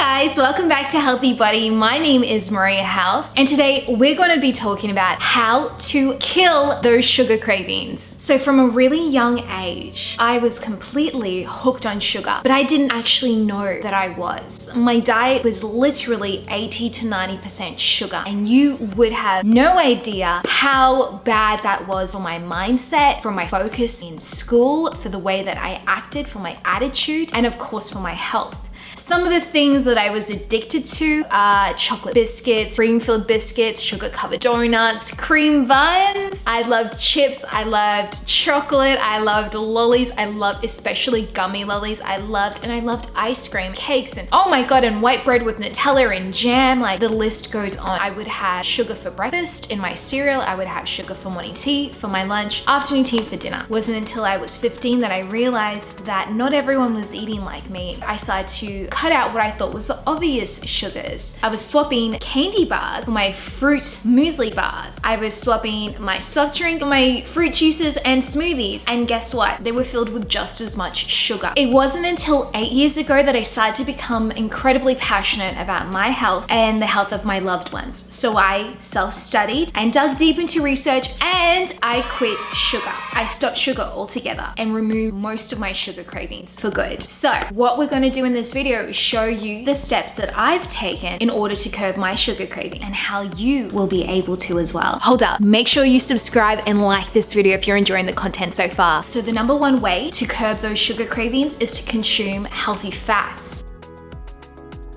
guys, welcome back to Healthy Body. My name is Maria House, and today we're going to be talking about how to kill those sugar cravings. So from a really young age, I was completely hooked on sugar, but I didn't actually know that I was. My diet was literally 80 to 90% sugar, and you would have no idea how bad that was for my mindset, for my focus in school, for the way that I acted, for my attitude, and of course for my health. Some of the things that I was addicted to are chocolate biscuits, cream-filled biscuits, sugar-covered donuts, cream buns. I loved chips, I loved chocolate, I loved lollies, I loved especially gummy lollies. I loved ice cream, cakes, and oh my god, and white bread with Nutella and jam. Like the list goes on. I would have sugar for breakfast in my cereal. I would have sugar for morning tea, for my lunch, afternoon tea for dinner. It wasn't until I was 15 that I realized that not everyone was eating like me. I started to cut out what I thought was the obvious sugars. I was swapping candy bars for my fruit muesli bars. I was swapping my soft drink for my fruit juices and smoothies. And guess what? They were filled with just as much sugar. It wasn't until 8 years ago that I started to become incredibly passionate about my health and the health of my loved ones. So I self-studied and dug deep into research, and I quit sugar. I stopped sugar altogether and removed most of my sugar cravings for good. So what we're going to do in this video is show you the steps that I've taken in order to curb my sugar craving and how you will be able to as well. Hold up, make sure you subscribe and like this video if you're enjoying the content so far. So the number one way to curb those sugar cravings is to consume healthy fats.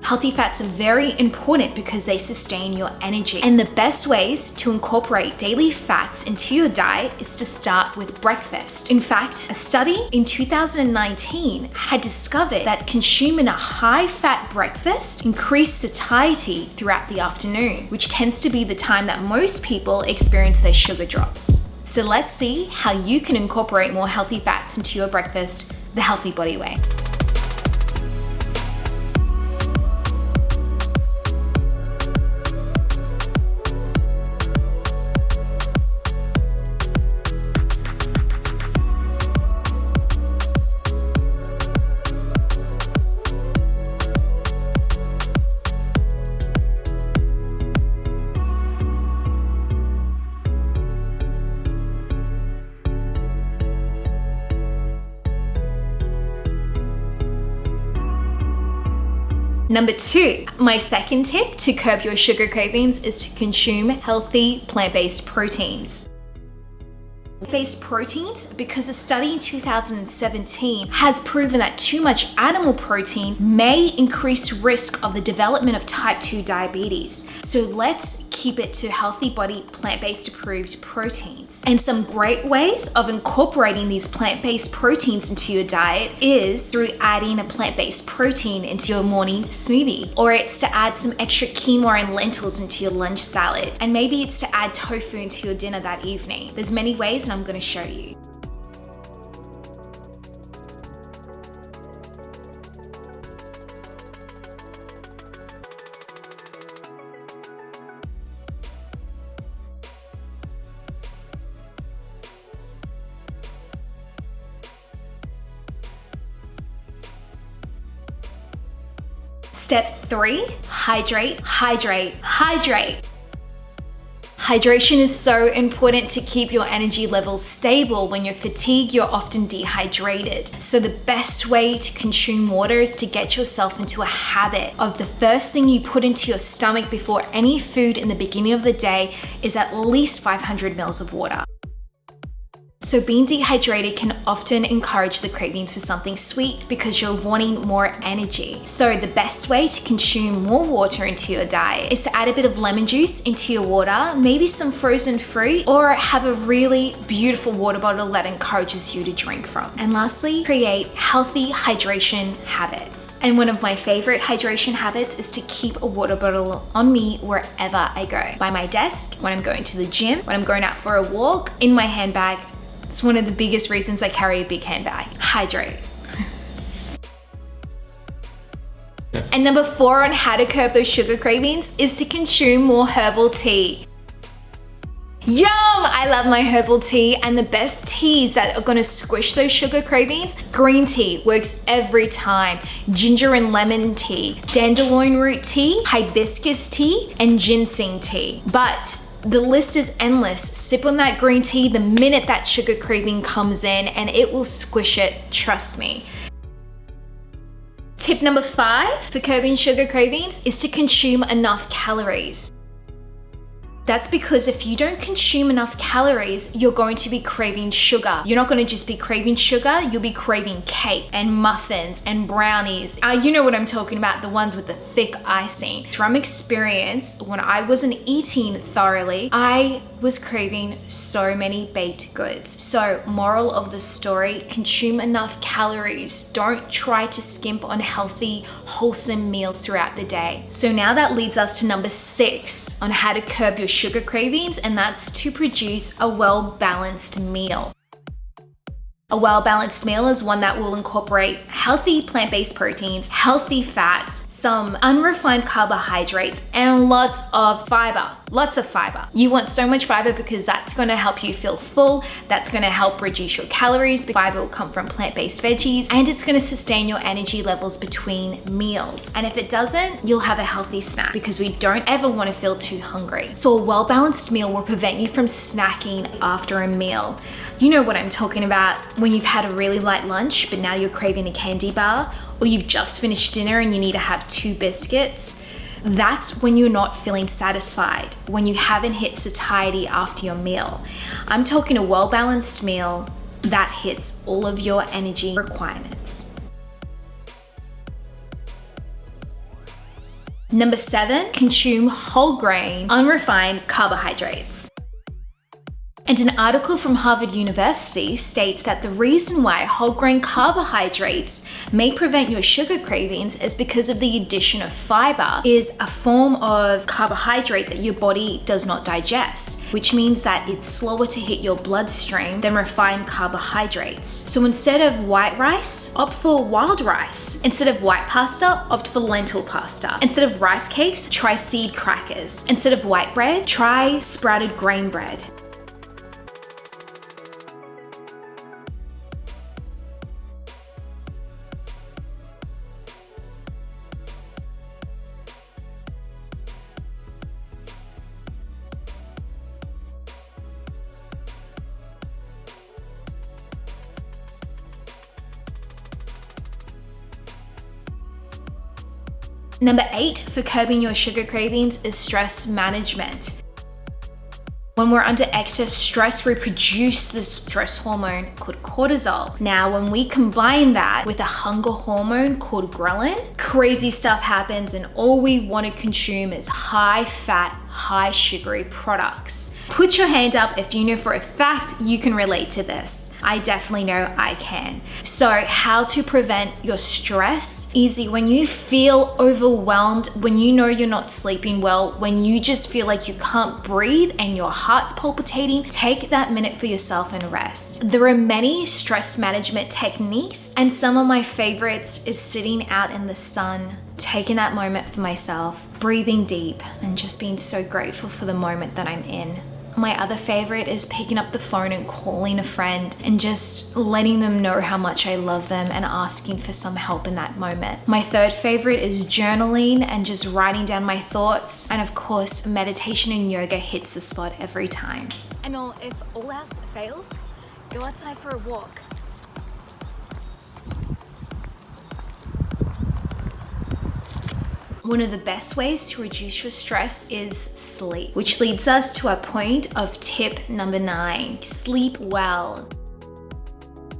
Healthy fats are very important because they sustain your energy. And the best ways to incorporate daily fats into your diet is to start with breakfast. In fact, a study in 2019 had discovered that consuming a high-fat breakfast increased satiety throughout the afternoon, which tends to be the time that most people experience their sugar drops. So let's see how you can incorporate more healthy fats into your breakfast the healthy body way. Number two, my second tip to curb your sugar cravings is to consume healthy plant-based proteins. Plant-based proteins, because a study in 2017 has proven that too much animal protein may increase risk of the development of type 2 diabetes. So let's keep it to healthy body plant-based approved proteins. And some great ways of incorporating these plant-based proteins into your diet is through adding a plant-based protein into your morning smoothie, or it's to add some extra quinoa and lentils into your lunch salad, and maybe it's to add tofu into your dinner that evening. There's many ways, and I'm going to show you. Step 3, hydrate, hydrate, hydrate. Hydration is so important to keep your energy levels stable. When you're fatigued, you're often dehydrated. So the best way to consume water is to get yourself into a habit of the first thing you put into your stomach before any food in the beginning of the day is at least 500 mils of water. So being dehydrated can often encourage the cravings for something sweet because you're wanting more energy. So the best way to consume more water into your diet is to add a bit of lemon juice into your water, maybe some frozen fruit, or have a really beautiful water bottle that encourages you to drink from. And lastly, create healthy hydration habits. And one of my favorite hydration habits is to keep a water bottle on me wherever I go. By my desk, when I'm going to the gym, when I'm going out for a walk, in my handbag. It's one of the biggest reasons I carry a big handbag. Hydrate. And number 4 on how to curb those sugar cravings is to consume more herbal tea. Yum! I love my herbal tea, and the best teas that are gonna squish those sugar cravings, green tea works every time. Ginger and lemon tea, dandelion root tea, hibiscus tea, and ginseng tea. But the list is endless. Sip on that green tea the minute that sugar craving comes in and it will squish it, trust me. Tip number 5 for curbing sugar cravings is to consume enough calories. That's because if you don't consume enough calories, you're going to be craving sugar. You're not going to just be craving sugar, you'll be craving cake and muffins and brownies. You know what I'm talking about, the ones with the thick icing. From experience, when I wasn't eating thoroughly, I was craving so many baked goods. So moral of the story, consume enough calories. Don't try to skimp on healthy, wholesome meals throughout the day. So now that leads us to number 6 on how to curb your sugar cravings, and that's to produce a well-balanced meal. A well-balanced meal is one that will incorporate healthy plant-based proteins, healthy fats, some unrefined carbohydrates, and lots of fiber. Lots of fiber. You want so much fiber because that's going to help you feel full, that's going to help reduce your calories. Fiber will come from plant-based veggies, and it's going to sustain your energy levels between meals. And if it doesn't, you'll have a healthy snack because we don't ever want to feel too hungry. So a well-balanced meal will prevent you from snacking after a meal. You know what I'm talking about when you've had a really light lunch, but now you're craving a candy bar, or you've just finished dinner and you need to have 2 biscuits. That's when you're not feeling satisfied, when you haven't hit satiety after your meal. I'm talking a well-balanced meal that hits all of your energy requirements. Number 7, consume whole grain, unrefined carbohydrates. And an article from Harvard University states that the reason why whole grain carbohydrates may prevent your sugar cravings is because of the addition of fiber is a form of carbohydrate that your body does not digest, which means that it's slower to hit your bloodstream than refined carbohydrates. So instead of white rice, opt for wild rice. Instead of white pasta, opt for lentil pasta. Instead of rice cakes, try seed crackers. Instead of white bread, try sprouted grain bread. Number 8 for curbing your sugar cravings is stress management. When we're under excess stress, we produce this stress hormone called cortisol. Now, when we combine that with a hunger hormone called ghrelin, crazy stuff happens and all we want to consume is high fat, high sugary products. Put your hand up if you know for a fact you can relate to this. I definitely know I can. So how to prevent your stress? Easy. When you feel overwhelmed, when you know you're not sleeping well, when you just feel like you can't breathe and your heart's palpitating, take that minute for yourself and rest. There are many stress management techniques, and some of my favorites is sitting out in the sun, taking that moment for myself, breathing deep, and just being so grateful for the moment that I'm in. My other favorite is picking up the phone and calling a friend and just letting them know how much I love them and asking for some help in that moment. My third favorite is journaling and just writing down my thoughts. And of course, meditation and yoga hits the spot every time. And if all else fails, go outside for a walk. One of the best ways to reduce your stress is sleep, which leads us to our point of tip number 9, sleep well.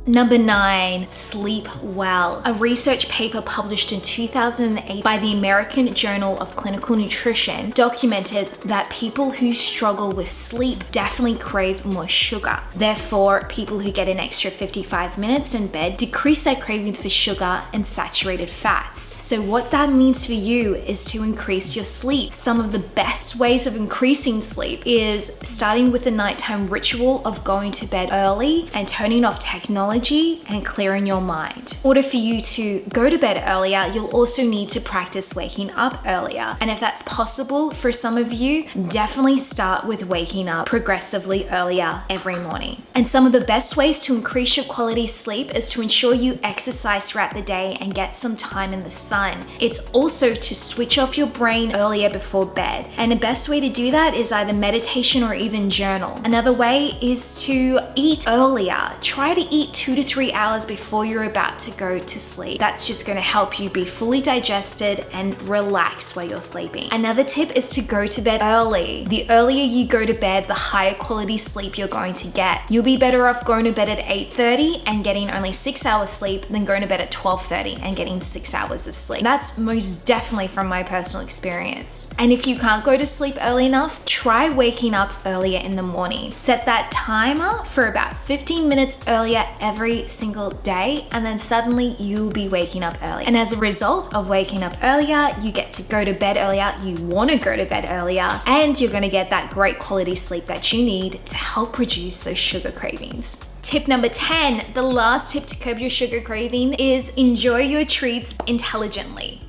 Number 9, sleep well. A research paper published in 2008 by the American Journal of Clinical Nutrition documented that people who struggle with sleep definitely crave more sugar. Therefore, people who get an extra 55 minutes in bed decrease their cravings for sugar and saturated fats. So what that means for you is to increase your sleep. Some of the best ways of increasing sleep is starting with a nighttime ritual of going to bed early and turning off technology technology and clearing your mind. In order for you to go to bed earlier, you'll also need to practice waking up earlier. And if that's possible for some of you, definitely start with waking up progressively earlier every morning. And some of the best ways to increase your quality sleep is to ensure you exercise throughout the day and get some time in the sun. It's also to switch off your brain earlier before bed. And the best way to do that is either meditation or even journal. Another way is to eat earlier. Try to eat 2 to 3 hours before you're about to go to sleep. That's just going to help you be fully digested and relax while you're sleeping. Another tip is to go to bed early. The earlier you go to bed, the higher quality sleep you're going to get. You'll be better off going to bed at 8:30 and getting only 6 hours sleep than going to bed at 12:30 and getting 6 hours of sleep. That's most definitely from my personal experience. And if you can't go to sleep early enough, try waking up earlier in the morning. Set that timer for about 15 minutes earlier every single day, and then suddenly you'll be waking up early. And as a result of waking up earlier, you get to go to bed earlier, you want to go to bed earlier, and you're going to get that great quality sleep that you need to help reduce those sugar cravings. Tip number 10, the last tip to curb your sugar craving, is enjoy your treats intelligently.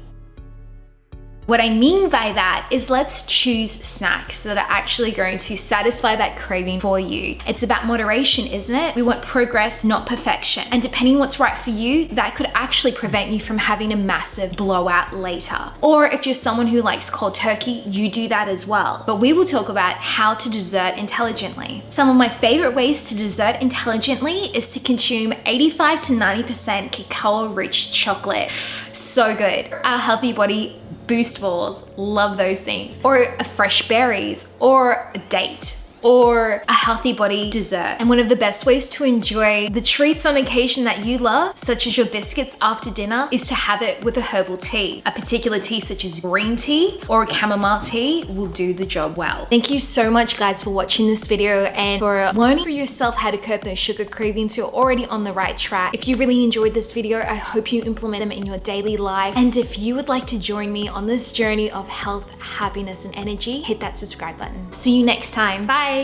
What I mean by that is let's choose snacks that are actually going to satisfy that craving for you. It's about moderation, isn't it? We want progress, not perfection. And depending what's right for you, that could actually prevent you from having a massive blowout later. Or if you're someone who likes cold turkey, you do that as well. But we will talk about how to dessert intelligently. Some of my favorite ways to dessert intelligently is to consume 85 to 90% cacao-rich chocolate. So good. Our healthy body boost balls, love those things. Or fresh berries, or a date, or a healthy body dessert. And one of the best ways to enjoy the treats on occasion that you love, such as your biscuits after dinner, is to have it with a herbal tea. A particular tea such as green tea or a chamomile tea will do the job well. Thank you so much guys for watching this video and for learning for yourself how to curb those sugar cravings. You're already on the right track. If you really enjoyed this video, I hope you implement them in your daily life. And if you would like to join me on this journey of health, happiness, and energy, hit that subscribe button. See you next time. Bye.